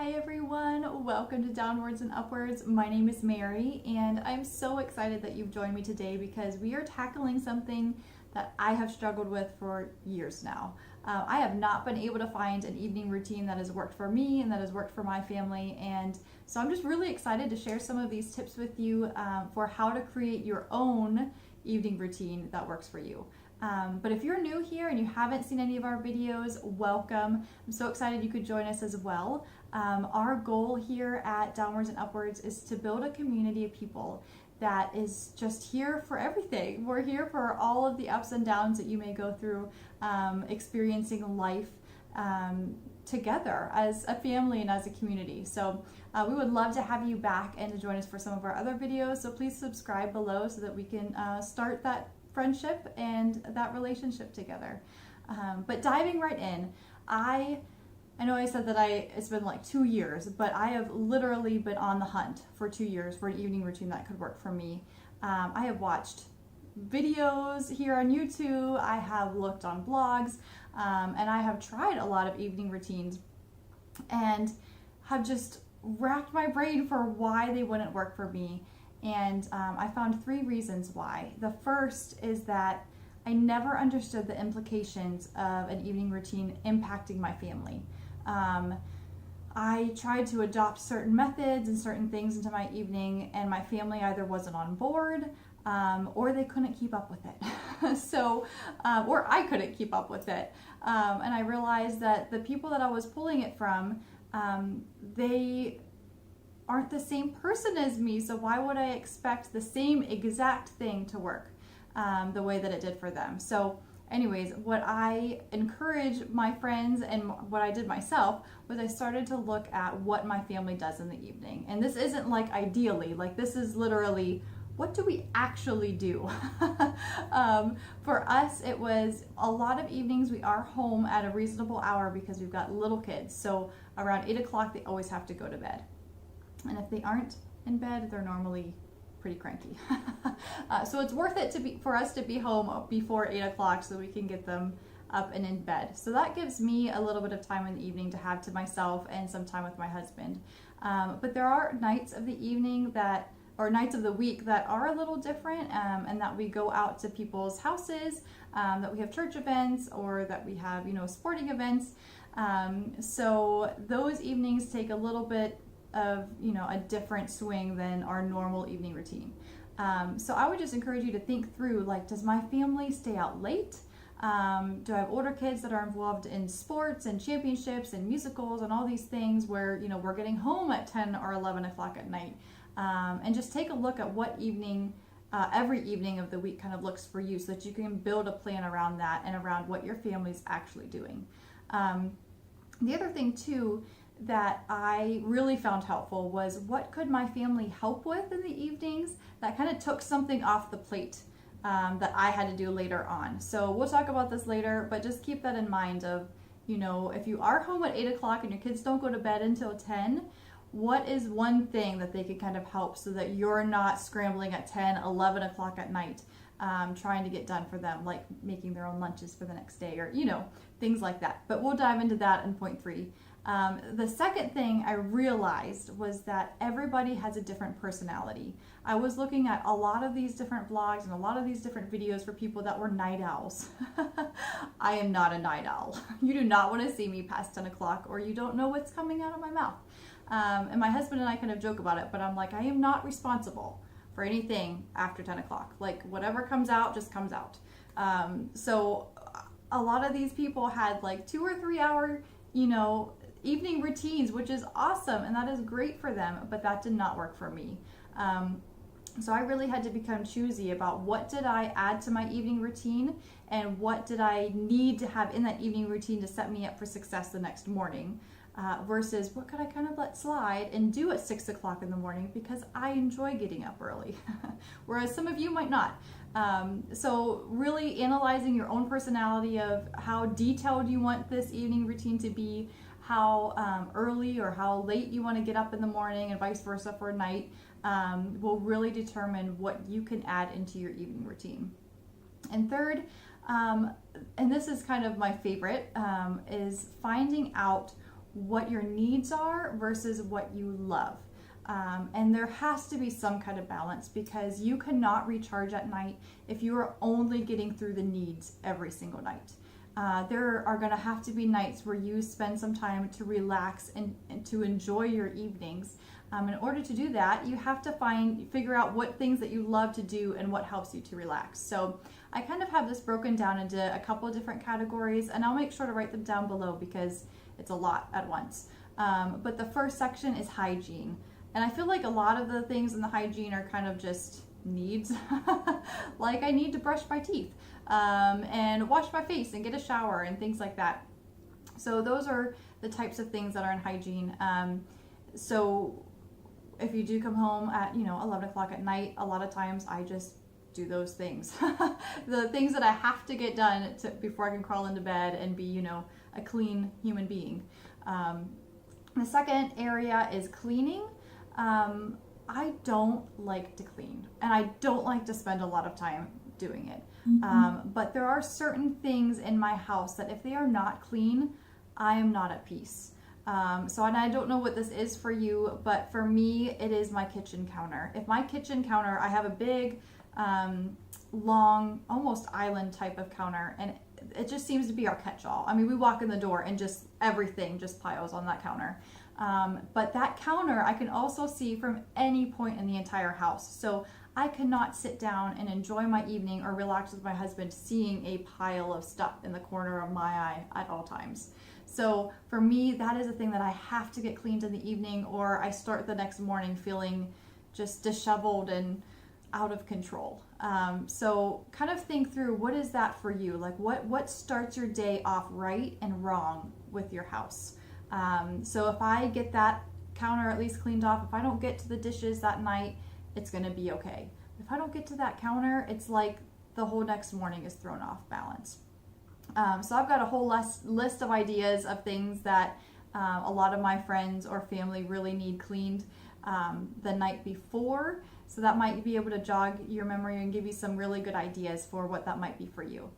Hi everyone, welcome to Downwards and Upwards. My name is Mary and I'm so excited that you've joined me today because we are tackling something that I have struggled with for years now. I have not been able to find an evening routine that has worked for me and that has worked for my family, and so I'm just really excited to share some of these tips with you for how to create your own evening routine that works for you. But if you're new here and you haven't seen any of our videos, welcome. I'm so excited you could join us as well. Our goal here at Downwards and Upwards is to build a community of people that is just here for everything. We're here for all of the ups and downs that you may go through experiencing life together as a family and as a community. So we would love to have you back and to join us for some of our other videos. So please subscribe below so that we can start that friendship and that relationship together. But diving right in, I know I said that it's been like 2 years, but I have literally been on the hunt for 2 years for an evening routine that could work for me. I have watched videos here on YouTube, I have looked on blogs, and I have tried a lot of evening routines and have just racked my brain for why they wouldn't work for me. And I found 3 reasons why. The first is that I never understood the implications of an evening routine impacting my family. I tried to adopt certain methods and certain things into my evening, and my family either wasn't on board or they couldn't keep up with it. So, or I couldn't keep up with it. And I realized that the people that I was pulling it from, they aren't the same person as me, so why would I expect the same exact thing to work the way that it did for them? So anyways, what I encourage my friends and what I did myself was I started to look at what my family does in the evening. And this isn't like ideally, like this is literally, what do we actually do? For us, it was a lot of evenings we are home at a reasonable hour because we've got little kids. So around 8 o'clock, they always have to go to bed. And if they aren't in bed, they're normally pretty cranky. So it's worth it for us to be home before 8 o'clock so we can get them up and in bed. So that gives me a little bit of time in the evening to have to myself and some time with my husband. But there are nights of the evening or nights of the week that are a little different, and that we go out to people's houses, that we have church events, or that we have, sporting events. So those evenings take a little bit of a different swing than our normal evening routine. So I would just encourage you to think through, like, does my family stay out late? Do I have older kids that are involved in sports and championships and musicals and all these things where we're getting home at 10 or 11 o'clock at night? And just take a look at what evening every evening of the week kind of looks for you, so that you can build a plan around that and around what your family's actually doing. The other thing too that I really found helpful was, what could my family help with in the evenings that kind of took something off the plate that I had to do later on. So we'll talk about this later, but just keep that in mind of, if you are home at 8 o'clock and your kids don't go to bed until 10, what is one thing that they could kind of help so that you're not scrambling at 10, 11 o'clock at night trying to get done for them, like making their own lunches for the next day, or things like that. But we'll dive into that in point 3. The second thing I realized was that everybody has a different personality. I was looking at a lot of these different vlogs and a lot of these different videos for people that were night owls. I am not a night owl. You do not want to see me past 10 o'clock or you don't know what's coming out of my mouth. And my husband and I kind of joke about it, but I'm like, I am not responsible for anything after 10 o'clock. Like, whatever comes out just comes out. So a lot of these people had like 2 or 3 hour, evening routines, which is awesome, and that is great for them, but that did not work for me. So I really had to become choosy about what did I add to my evening routine and what did I need to have in that evening routine to set me up for success the next morning, versus what could I kind of let slide and do at 6 o'clock in the morning because I enjoy getting up early, whereas some of you might not. So really analyzing your own personality of how detailed you want this evening routine to be, how early or how late you want to get up in the morning, and vice versa for night, will really determine what you can add into your evening routine. And third, and this is kind of my favorite, is finding out what your needs are versus what you love. And there has to be some kind of balance, because you cannot recharge at night if you are only getting through the needs every single night. There are going to have to be nights where you spend some time to relax and to enjoy your evenings. In order to do that, you have to figure out what things that you love to do and what helps you to relax. So I kind of have this broken down into a couple of different categories, and I'll make sure to write them down below because it's a lot at once. But the first section is hygiene. And I feel like a lot of the things in the hygiene are kind of just needs. Like I need to brush my teeth and wash my face and get a shower and things like that. So those are the types of things that are in hygiene. So if you do come home at 11 o'clock at night, a lot of times I just do those things. The things that I have to get done before I can crawl into bed and be a clean human being. The second area is cleaning. I don't like to clean, and I don't like to spend a lot of time doing it. But there are certain things in my house that if they are not clean, I am not at peace. And I don't know what this is for you, but for me, it is my kitchen counter. If my kitchen counter, I have a big, long, almost island type of counter, and it just seems to be our catch-all. I mean, we walk in the door and just everything just piles on that counter. But that counter I can also see from any point in the entire house. So I cannot sit down and enjoy my evening or relax with my husband seeing a pile of stuff in the corner of my eye at all times. So for me, that is a thing that I have to get cleaned in the evening, or I start the next morning feeling just disheveled and out of control. So kind of think through, what is that for you? Like what starts your day off right and wrong with your house? So if I get that counter at least cleaned off, if I don't get to the dishes that night, it's going to be okay. If I don't get to that counter, it's like the whole next morning is thrown off balance. So I've got a whole list of ideas of things that a lot of my friends or family really need cleaned the night before. So that might be able to jog your memory and give you some really good ideas for what that might be for you.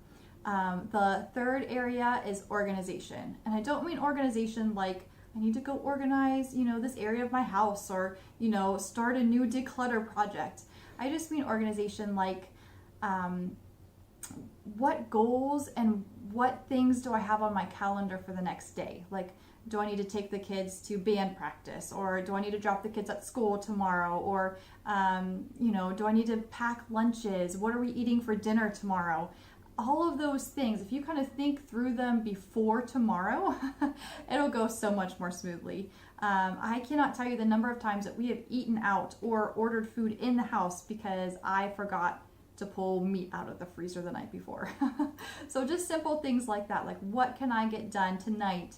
The third area is organization. And I don't mean organization like I need to go organize, this area of my house, or, start a new declutter project. I just mean organization like what goals and what things do I have on my calendar for the next day? Like, do I need to take the kids to band practice, or do I need to drop the kids at school tomorrow? Or, do I need to pack lunches? What are we eating for dinner tomorrow? All of those things, if you kind of think through them before tomorrow, it'll go so much more smoothly. I cannot tell you the number of times that we have eaten out or ordered food in the house because I forgot to pull meat out of the freezer the night before. So just simple things like that, like what can I get done tonight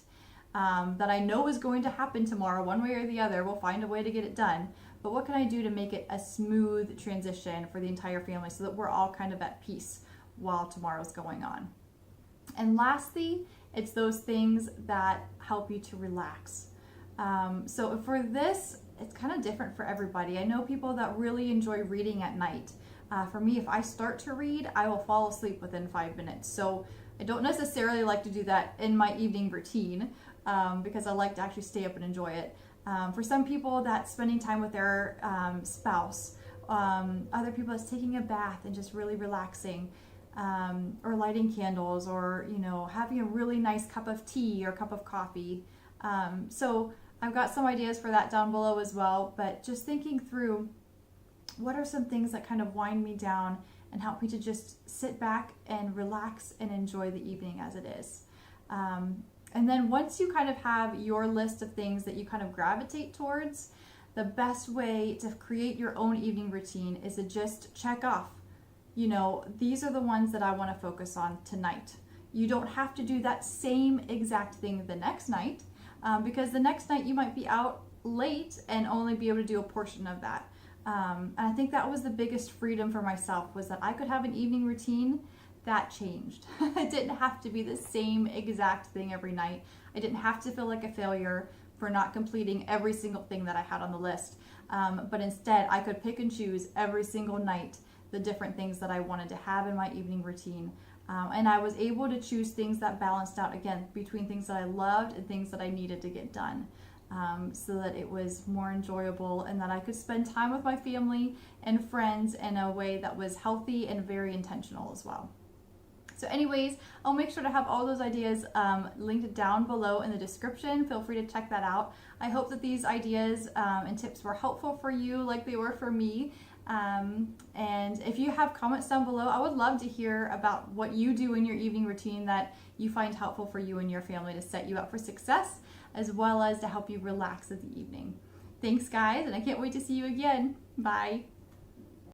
that I know is going to happen tomorrow, one way or the other. We'll find a way to get it done. But what can I do to make it a smooth transition for the entire family so that we're all kind of at peace while tomorrow's going on? And lastly, it's those things that help you to relax. So for this, it's kind of different for everybody. I know people that really enjoy reading at night. For me, if I start to read, I will fall asleep within 5 minutes. So I don't necessarily like to do that in my evening routine because I like to actually stay up and enjoy it. For some people, that's spending time with their spouse. Other people, it's taking a bath and just really relaxing, or lighting candles, or having a really nice cup of tea or cup of coffee. So I've got some ideas for that down below as well. But just thinking through, what are some things that kind of wind me down and help me to just sit back and relax and enjoy the evening as it is. And then once you kind of have your list of things that you kind of gravitate towards, the best way to create your own evening routine is to just check off, these are the ones that I want to focus on tonight. You don't have to do that same exact thing the next night, because the next night you might be out late and only be able to do a portion of that. And I think that was the biggest freedom for myself, was that I could have an evening routine that changed. It didn't have to be the same exact thing every night. I didn't have to feel like a failure for not completing every single thing that I had on the list. But instead, I could pick and choose every single night the different things that I wanted to have in my evening routine. And I was able to choose things that balanced out, again, between things that I loved and things that I needed to get done. So that it was more enjoyable and that I could spend time with my family and friends in a way that was healthy and very intentional as well. So anyways, I'll make sure to have all those ideas linked down below in the description. Feel free to check that out. I hope that these ideas and tips were helpful for you like they were for me. And if you have comments down below, I would love to hear about what you do in your evening routine that you find helpful for you and your family to set you up for success, as well as to help you relax at the evening. Thanks, guys, and I can't wait to see you again. Bye.